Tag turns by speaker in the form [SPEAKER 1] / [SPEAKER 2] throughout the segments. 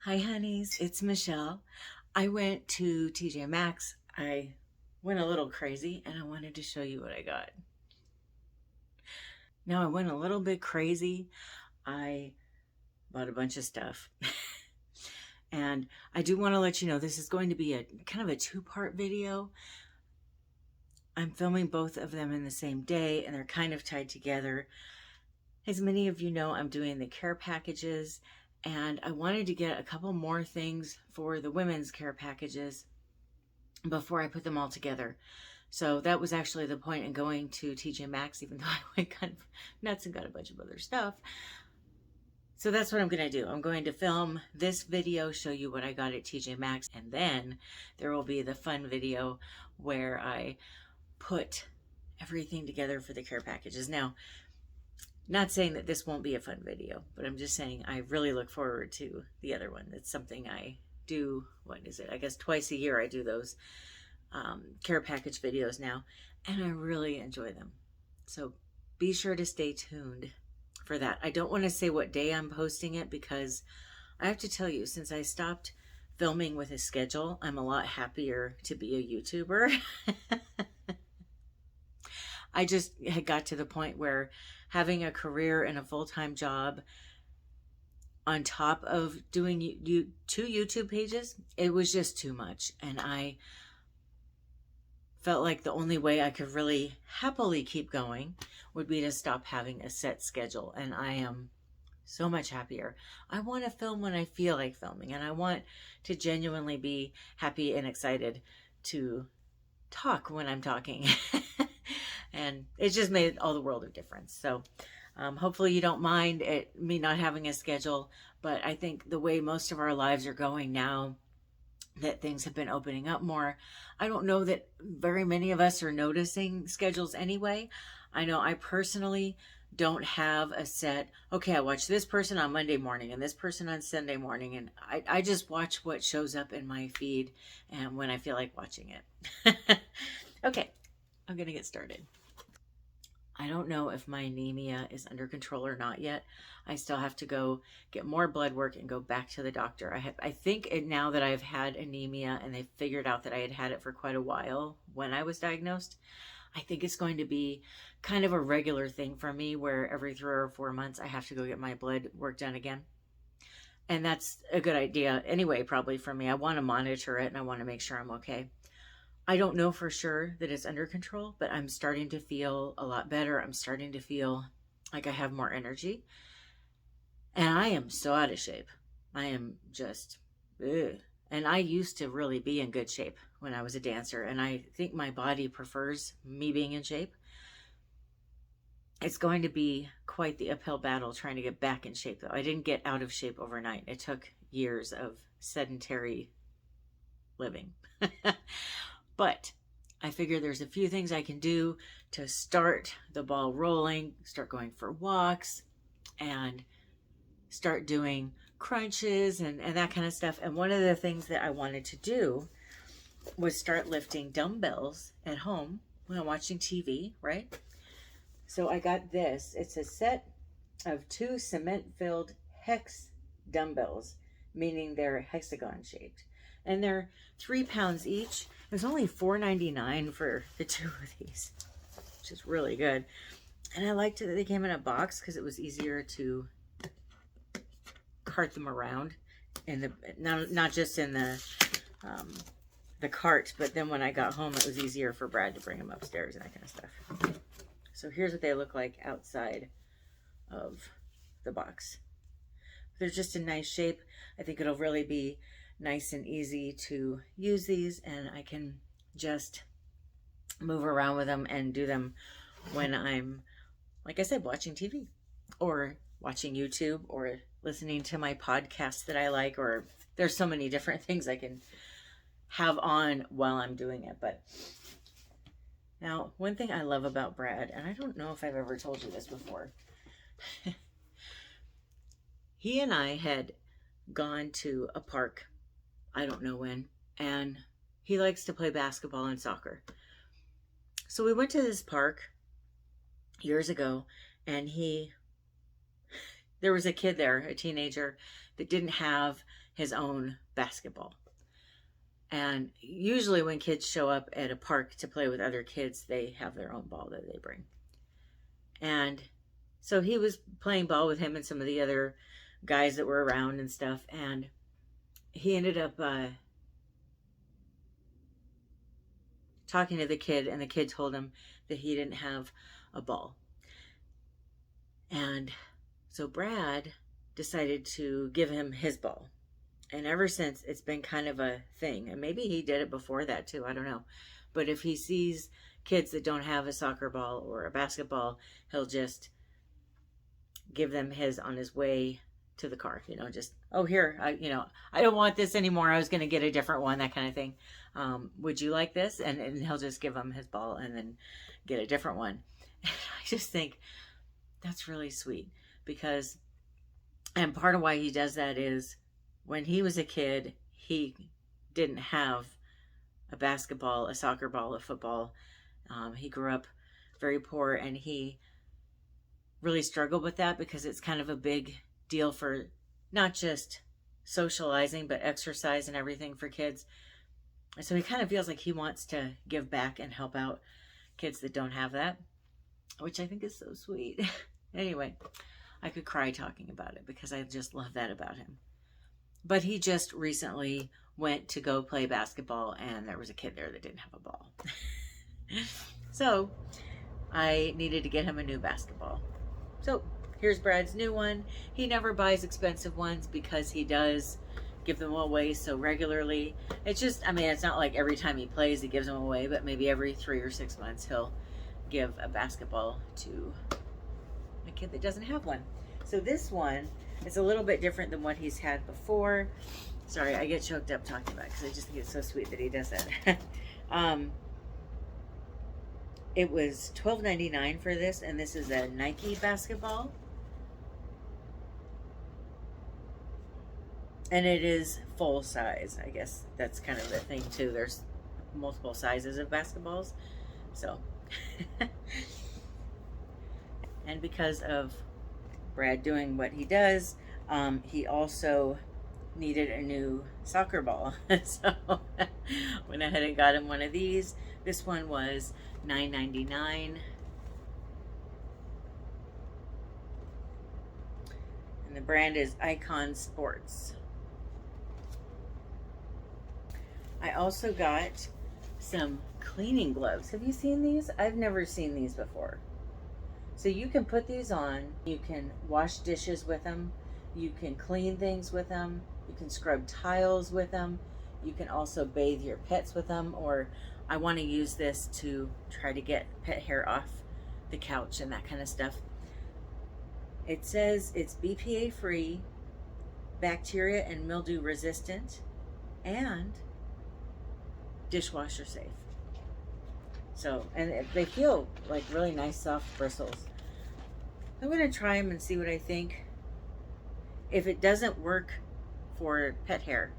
[SPEAKER 1] Hi, honeys. It's Michelle. I went to TJ Maxx. I went a little crazy and I wanted to show you what I got. Now, I went a little bit crazy. I bought a bunch of stuff. And I do want to let you know this is going to be a kind of a two-part video. I'm filming both of them in the same day and they're kind of tied together. As many of you know, I'm doing the care packages and I wanted to get a couple more things for the women's care packages before I put them all together. So that was actually the point in going to TJ Maxx, even though I went kind of nuts and got a bunch of other stuff. So that's what I'm going to do. I'm going to film this video, show you what I got at TJ Maxx, and then there will be the fun video where I put everything together for the care packages. Now, not saying that this won't be a fun video, but I'm just saying I really look forward to the other one. It's something I do, what is it? I guess twice a year I do those care package videos now, and I really enjoy them. So be sure to stay tuned for that. I don't want to say what day I'm posting it because I have to tell you, since I stopped filming with a schedule, I'm a lot happier to be a YouTuber. I just had got to the point where having a career and a full-time job on top of doing two YouTube pages, it was just too much. And I felt like the only way I could really happily keep going would be to stop having a set schedule. And I am so much happier. I want to film when I feel like filming, and I want to genuinely be happy and excited to talk when I'm talking. And it just made all the world of difference. So hopefully you don't mind me not having a schedule, but I think the way most of our lives are going now, that things have been opening up more, I don't know that very many of us are noticing schedules anyway. I know I personally don't have a set, okay, I watch this person on Monday morning and this person on Sunday morning, and I just watch what shows up in my feed and when I feel like watching it. Okay, I'm gonna get started. I don't know if my anemia is under control or not yet. I still have to go get more blood work and go back to the doctor. I think now that I've had anemia and they figured out that I had it for quite a while when I was diagnosed, I think it's going to be kind of a regular thing for me where every 3 or 4 months I have to go get my blood work done again. And that's a good idea anyway, probably for me. I want to monitor it and I want to make sure I'm okay. I don't know for sure that it's under control, but I'm starting to feel a lot better. I'm starting to feel like I have more energy. And I am so out of shape. I am just, ugh. And I used to really be in good shape when I was a dancer. And I think my body prefers me being in shape. It's going to be quite the uphill battle trying to get back in shape, though. I didn't get out of shape overnight. It took years of sedentary living. But I figure there's a few things I can do to start the ball rolling, start going for walks, and start doing crunches and that kind of stuff. And one of the things that I wanted to do was start lifting dumbbells at home when I'm watching TV, right? So I got this. It's a set of 2 cement-filled hex dumbbells, meaning they're hexagon shaped. And they're 3 pounds each. It was only $4.99 for the 2 of these, which is really good. And I liked it that they came in a box because it was easier to cart them around in the not just in the cart, but then when I got home, it was easier for Brad to bring them upstairs and that kind of stuff. So here's what they look like outside of the box. They're just a nice shape. I think it'll really be nice and easy to use these, and I can just move around with them and do them when I'm, like I said, watching TV or watching YouTube or listening to my podcasts that I like, or there's so many different things I can have on while I'm doing it. But now, one thing I love about Brad, and I don't know if I've ever told you this before, he and I had gone to a park, I don't know when, and he likes to play basketball and soccer. So we went to this park years ago, and he there was a kid there, a teenager, that didn't have his own basketball. And usually when kids show up at a park to play with other kids, they have their own ball that they bring. And so he was playing ball with him and some of the other guys that were around and stuff. And he ended up talking to the kid, and the kid told him that he didn't have a ball. And so Brad decided to give him his ball. And ever since, it's been kind of a thing. And maybe he did it before that too, I don't know. But if he sees kids that don't have a soccer ball or a basketball, he'll just give them his on his way to the car. You know, just, oh, here, I don't want this anymore. I was going to get a different one, that kind of thing. Would you like this? And he'll just give them his ball and then get a different one. And I just think that's really sweet, because, and part of why he does that is when he was a kid, he didn't have a basketball, a soccer ball, a football. He grew up very poor, and he really struggled with that because it's kind of a big deal for not just socializing, but exercise and everything for kids. And so he kind of feels like he wants to give back and help out kids that don't have that, which I think is so sweet. Anyway, I could cry talking about it because I just love that about him. But he just recently went to go play basketball, and there was a kid there that didn't have a ball. So I needed to get him a new basketball. So here's Brad's new one. He never buys expensive ones because he does give them away so regularly. It's just, I mean, it's not like every time he plays he gives them away, but maybe every 3 or 6 months he'll give a basketball to a kid that doesn't have one. So this one is a little bit different than what he's had before. Sorry, I get choked up talking about it because I just think it's so sweet that he does that. It was $12.99 for this, and this is a Nike basketball. And it is full size. I guess that's kind of the thing too. There's multiple sizes of basketballs. So, and because of Brad doing what he does, he also needed a new soccer ball. So went ahead and got him one of these. This one was $9.99. And the brand is Icon Sports. I also got some cleaning gloves. Have you seen these? I've never seen these before. So you can put these on, you can wash dishes with them, you can clean things with them, you can scrub tiles with them, you can also bathe your pets with them, or I want to use this to try to get pet hair off the couch and that kind of stuff. It says it's BPA free, bacteria and mildew resistant, and dishwasher safe. So, and they feel like really nice soft bristles. I'm going to try them and see what I think. If it doesn't work for pet hair,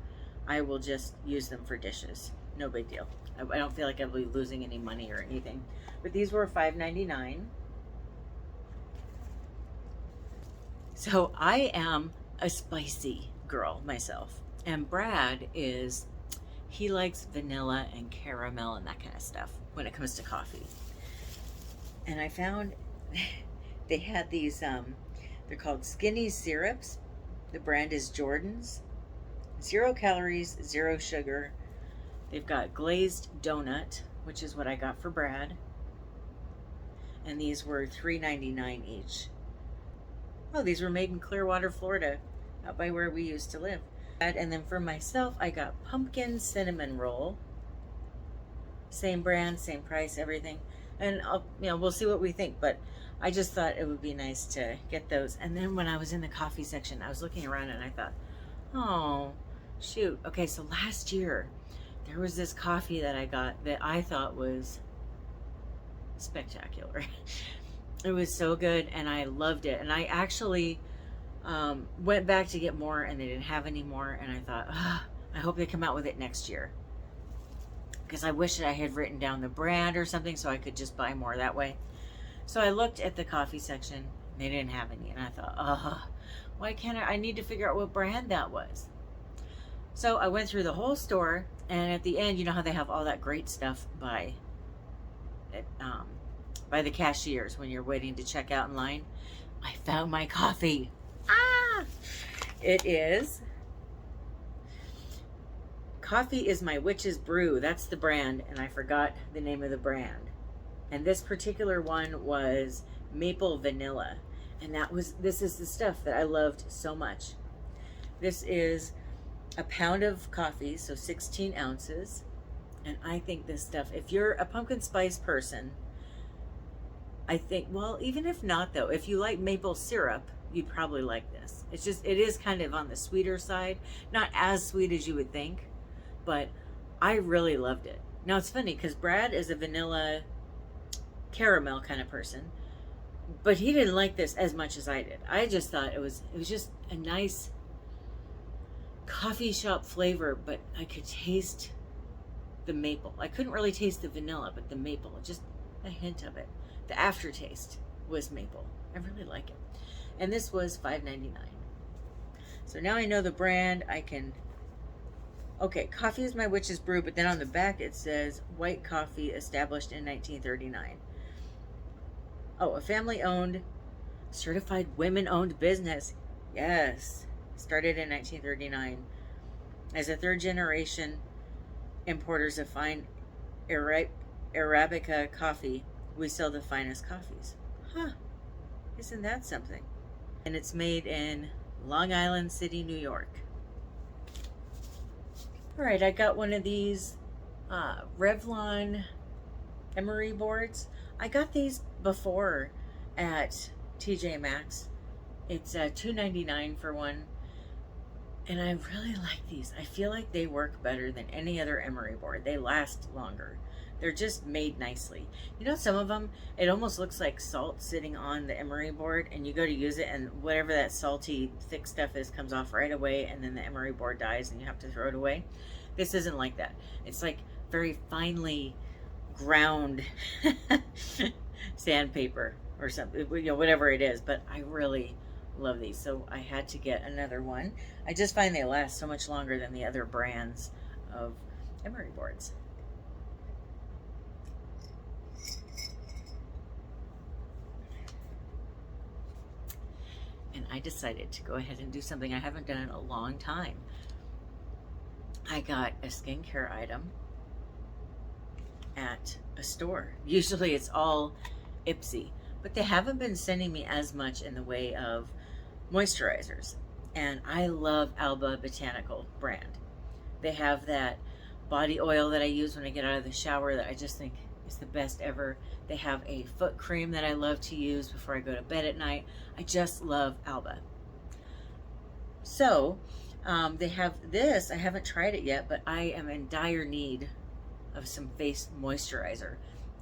[SPEAKER 1] I will just use them for dishes. No big deal. I don't feel like I'll be losing any money or anything. But these were $5.99. So I am a spicy girl myself. And Brad is, he likes vanilla and caramel and that kind of stuff when it comes to coffee. And I found they had these, they're called skinny syrups. The brand is Jordan's. 0 calories, 0 sugar. They've got glazed donut, which is what I got for Brad. And these were $3.99 each. Oh, these were made in Clearwater, Florida, out by where we used to live. And then for myself, I got pumpkin cinnamon roll. Same brand, same price, everything. And we'll see what we think, but I just thought it would be nice to get those. And then when I was in the coffee section, I was looking around and I thought, oh, shoot. Okay, so last year, there was this coffee that I got that I thought was spectacular. It was so good, and I loved it. And I actually went back to get more, and they didn't have any more. And I thought, I hope they come out with it next year. Because I wish that I had written down the brand or something so I could just buy more that way. So I looked at the coffee section. They didn't have any. And I thought, Why can't I need to figure out what brand that was. So I went through the whole store, and at the end, you know how they have all that great stuff by the cashiers when you're waiting to check out in line. I found my coffee. Ah! It is Coffee is My Witch's Brew. That's the brand, and I forgot the name of the brand. And this particular one was maple vanilla. And this is the stuff that I loved so much. This is a pound of coffee, so 16 ounces. And I think this stuff, if you're a pumpkin spice person, I think, well, even if not though, if you like maple syrup, you'd probably like this. It is kind of on the sweeter side. Not as sweet as you would think, but I really loved it. Now it's funny because Brad is a vanilla caramel kind of person, but he didn't like this as much as I did. I just thought it was just a nice coffee shop flavor, but I could taste the maple. I couldn't really taste the vanilla, but the maple, just a hint of it. The aftertaste was maple. I really like it. And this was $5.99. So now I know the brand. I can, okay, Coffee is My Witch's Brew, but then on the back it says white coffee established in 1939. Oh, a family-owned, certified women-owned business. Yes. Started in 1939. As a third-generation importers of fine Arabica coffee, we sell the finest coffees. Huh. Isn't that something? And it's made in Long Island City, New York. All right, I got one of these Revlon Emory boards. I got these before at TJ Maxx. It's $2.99 for one. And I really like these. I feel like they work better than any other Emory board. They last longer. They're just made nicely. You know, some of them, it almost looks like salt sitting on the Emory board, and you go to use it, and whatever that salty, thick stuff is comes off right away, and then the Emory board dies, and you have to throw it away. This isn't like that. It's like very finely ground sandpaper or something, you know, whatever it is. But I really love these, so I had to get another one. I just find they last so much longer than the other brands of Emory boards. And I decided to go ahead and do something I haven't done in a long time. I got a skincare item at a store. Usually it's all Ipsy, but they haven't been sending me as much in the way of moisturizers. And I love Alba Botanical brand. They have that body oil that I use when I get out of the shower that I just think is the best ever. They have a foot cream that I love to use before I go to bed at night. I just love Alba. So they have this. I haven't tried it yet, but I am in dire need of some face moisturizer.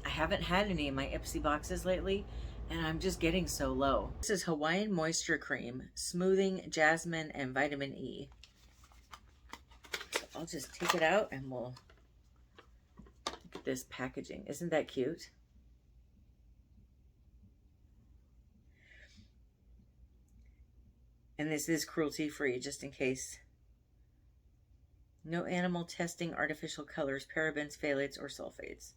[SPEAKER 1] I haven't had any in my Ipsy boxes lately, and I'm just getting so low. This is Hawaiian Moisture Cream, Smoothing Jasmine and Vitamin E. So I'll just take it out and we'll look at this packaging. Isn't that cute? And this is cruelty-free, just in case. No animal testing, artificial colors, parabens, phthalates, or sulfates.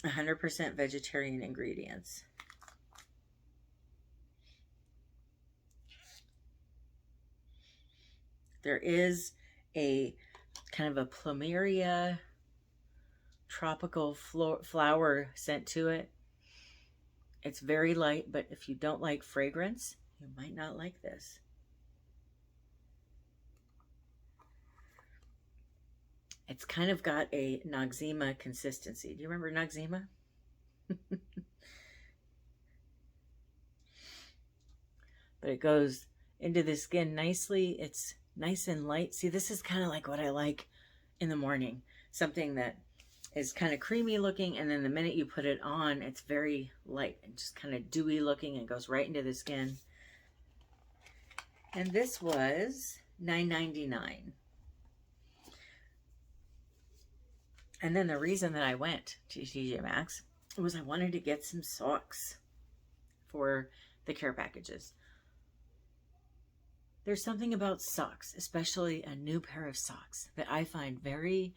[SPEAKER 1] 100% vegetarian ingredients. There is a kind of a plumeria tropical flower scent to it. It's very light, but if you don't like fragrance, you might not like this. It's kind of got a Noxzema consistency. Do you remember Noxzema? But it goes into the skin nicely. It's nice and light. See, this is kind of like what I like in the morning. Something that is kind of creamy looking, and then the minute you put it on, it's very light and just kind of dewy looking and goes right into the skin. And this was $9.99. And then the reason that I went to TJ Maxx was I wanted to get some socks for the care packages. There's something about socks, especially a new pair of socks, that I find very,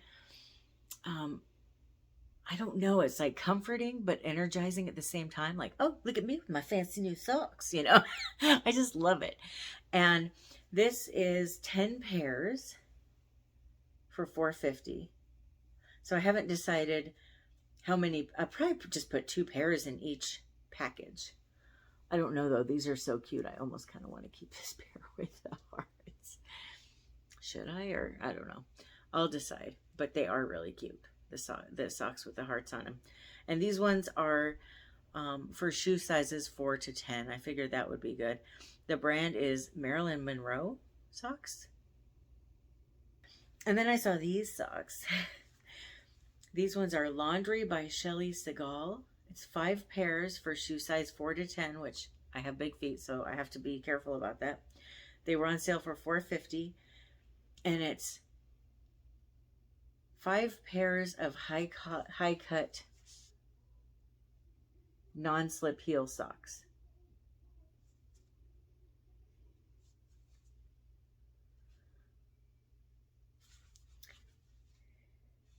[SPEAKER 1] I don't know, it's like comforting but energizing at the same time. Like, oh, look at me with my fancy new socks, you know? I just love it. And this is 10 pairs for $4.50. So I haven't decided how many. I probably just put 2 pairs in each package. I don't know though. These are so cute. I almost kind of want to keep this pair with the hearts. Should I? Or I don't know. I'll decide. But they are really cute. The socks with the hearts on them. And these ones are for shoe sizes 4 to 10. I figured that would be good. The brand is Marilyn Monroe socks. And then I saw these socks. These ones are Laundry by Shelley Segal. It's 5 pairs for shoe size 4 to 10, which I have big feet, so I have to be careful about that. They were on sale for $4.50, and it's 5 pairs of high cut non-slip heel socks.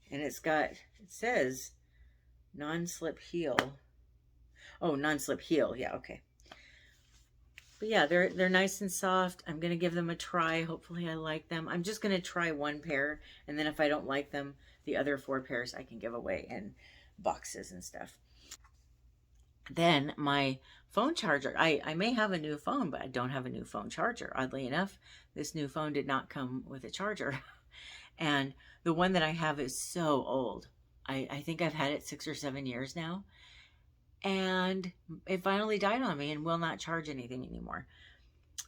[SPEAKER 1] And it says non-slip heel. Oh, non-slip heel. Yeah, okay. But yeah, they're nice and soft. I'm going to give them a try. Hopefully I like them. I'm just going to try 1 pair, and then if I don't like them, the other 4 pairs I can give away in boxes and stuff. Then my phone charger. I may have a new phone, but I don't have a new phone charger. Oddly enough, this new phone did not come with a charger. And the one that I have is so old. I think I've had it 6 or 7 years now. And it finally died on me and will not charge anything anymore.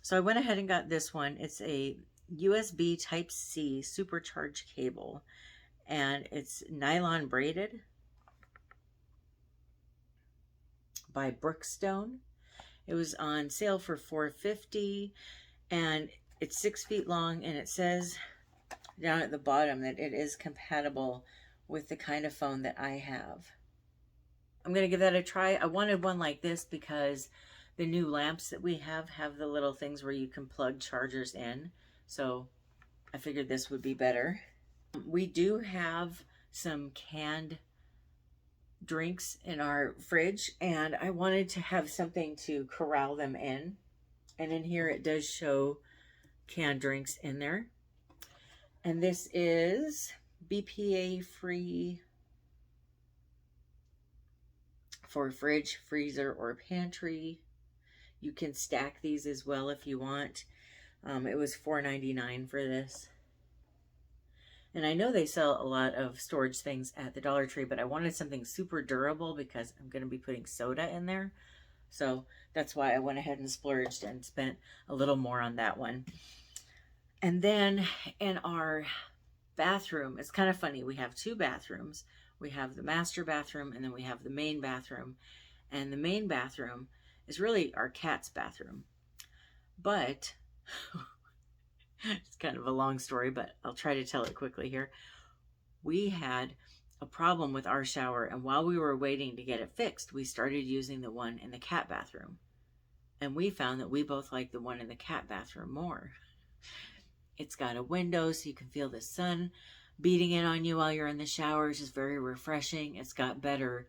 [SPEAKER 1] So I went ahead and got this one. It's a USB Type-C supercharged cable. And it's nylon braided by Brookstone. It was on sale for $4.50. And it's 6 feet long. And it says down at the bottom that it is compatible with the kind of phone that I have. I'm going to give that a try. I wanted one like this because the new lamps that we have the little things where you can plug chargers in. So I figured this would be better. We do have some canned drinks in our fridge, and I wanted to have something to corral them in. And in here it does show canned drinks in there. And this is BPA free for fridge, freezer, or pantry. You can stack these as well if you want. It was $4.99 for this. And I know they sell a lot of storage things at the Dollar Tree, but I wanted something super durable because I'm going to be putting soda in there. So that's why I went ahead and splurged and spent a little more on that one. And then in our bathroom, it's kind of funny. We have 2 bathrooms. We have the master bathroom, and then we have the main bathroom. And the main bathroom is really our cat's bathroom. But it's kind of a long story, but I'll try to tell it quickly here. We had a problem with our shower, and while we were waiting to get it fixed, we started using the one in the cat bathroom. And we found that we both like the one in the cat bathroom more. It's got a window so you can feel the sun beating in on you while you're in the shower. It's just very refreshing. It's got better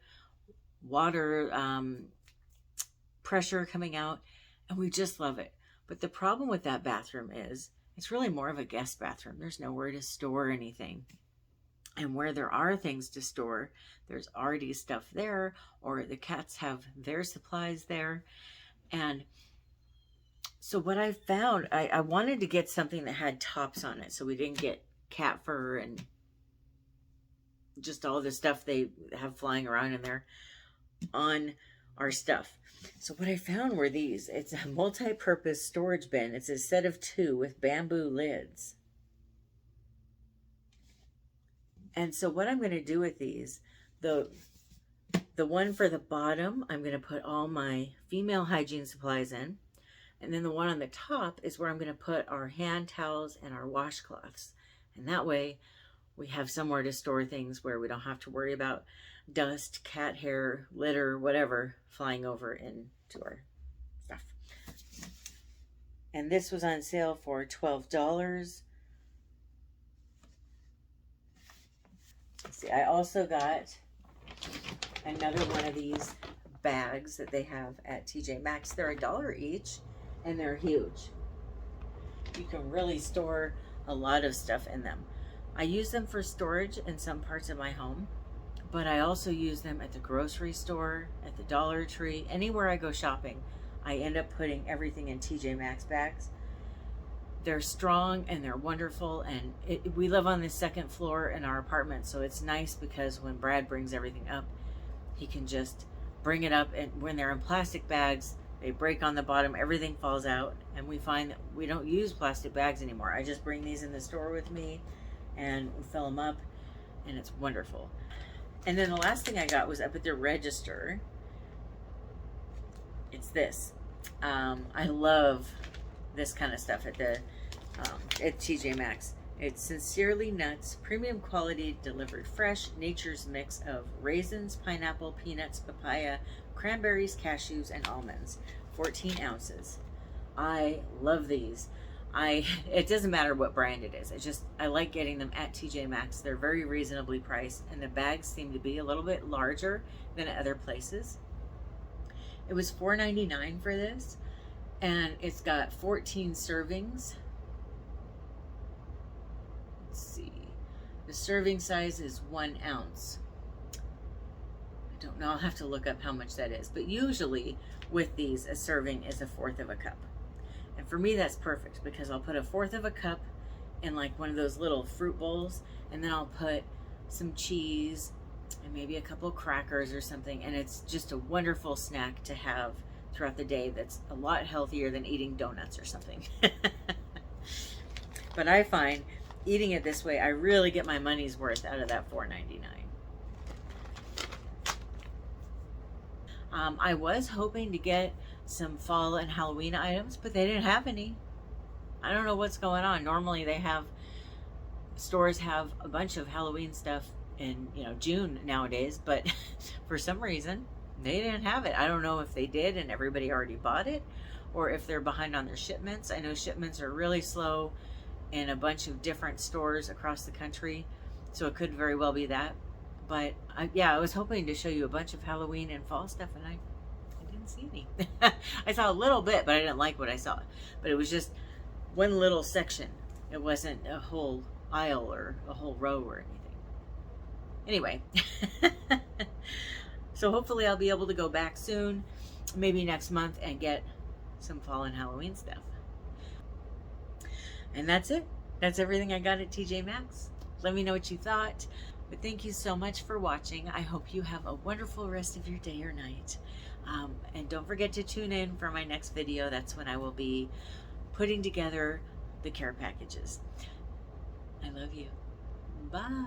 [SPEAKER 1] water pressure coming out, and we just love it. But the problem with that bathroom is it's really more of a guest bathroom. There's nowhere to store anything. And where there are things to store, there's already stuff there, or the cats have their supplies there. And so what I found, I wanted to get something that had tops on it so we didn't get cat fur and just all the stuff they have flying around in there on our stuff. So what I found were these. It's a multi-purpose storage bin. It's a set of 2 with bamboo lids. And so what I'm going to do with these, the one for the bottom, I'm going to put all my female hygiene supplies in. And then the one on the top is where I'm going to put our hand towels and our washcloths. And that way we have somewhere to store things where we don't have to worry about dust, cat hair, litter, whatever flying over into our stuff. And this was on sale for $12. Let's see, I also got another one of these bags that they have at TJ Maxx. They're $1 each, and they're huge. You can really store a lot of stuff in them. I use them for storage in some parts of my home, but I also use them at the grocery store, at the Dollar Tree, anywhere I go shopping. I end up putting everything in TJ Maxx bags. They're strong and they're wonderful, and we live on the second floor in our apartment, so it's nice because when Brad brings everything up, he can just bring it up, and when they're in plastic bags, they break on the bottom, everything falls out, and we find that we don't use plastic bags anymore. I just bring these in the store with me and fill them up, and it's wonderful. And then the last thing I got was up at the register. It's this. I love this kind of stuff at TJ Maxx. It's Sincerely Nuts, premium quality, delivered fresh, nature's mix of raisins, pineapple, peanuts, papaya, cranberries, cashews, and almonds. 14 ounces. I love these. It doesn't matter what brand it is. I like getting them at TJ Maxx. They're very reasonably priced, and the bags seem to be a little bit larger than at other places. It was $4.99 for this, and it's got 14 servings. Let's see. The serving size is 1 ounce. I don't know. I'll have to look up how much that is. But usually with these, a serving is 1/4 of a cup. And for me, that's perfect because I'll put 1/4 of a cup in like one of those little fruit bowls, and then I'll put some cheese and maybe a couple crackers or something. And it's just a wonderful snack to have throughout the day that's a lot healthier than eating donuts or something. But I find eating it this way, I really get my money's worth out of that $4.99. I was hoping to get some fall and Halloween items, but they didn't have any. I don't know what's going on. Normally stores have a bunch of Halloween stuff in June nowadays, but for some reason they didn't have it. I don't know if they did and everybody already bought it, or if they're behind on their shipments. I know shipments are really slow in a bunch of different stores across the country, so it could very well be that. But I was hoping to show you a bunch of Halloween and fall stuff, and I didn't see any. I saw a little bit, but I didn't like what I saw. But it was just one little section. It wasn't a whole aisle or a whole row or anything. Anyway, so hopefully I'll be able to go back soon, maybe next month, and get some fall and Halloween stuff. And that's it. That's everything I got at TJ Maxx. Let me know what you thought. But thank you so much for watching. I hope you have a wonderful rest of your day or night. And don't forget to tune in for my next video. That's when I will be putting together the care packages. I love you. Bye.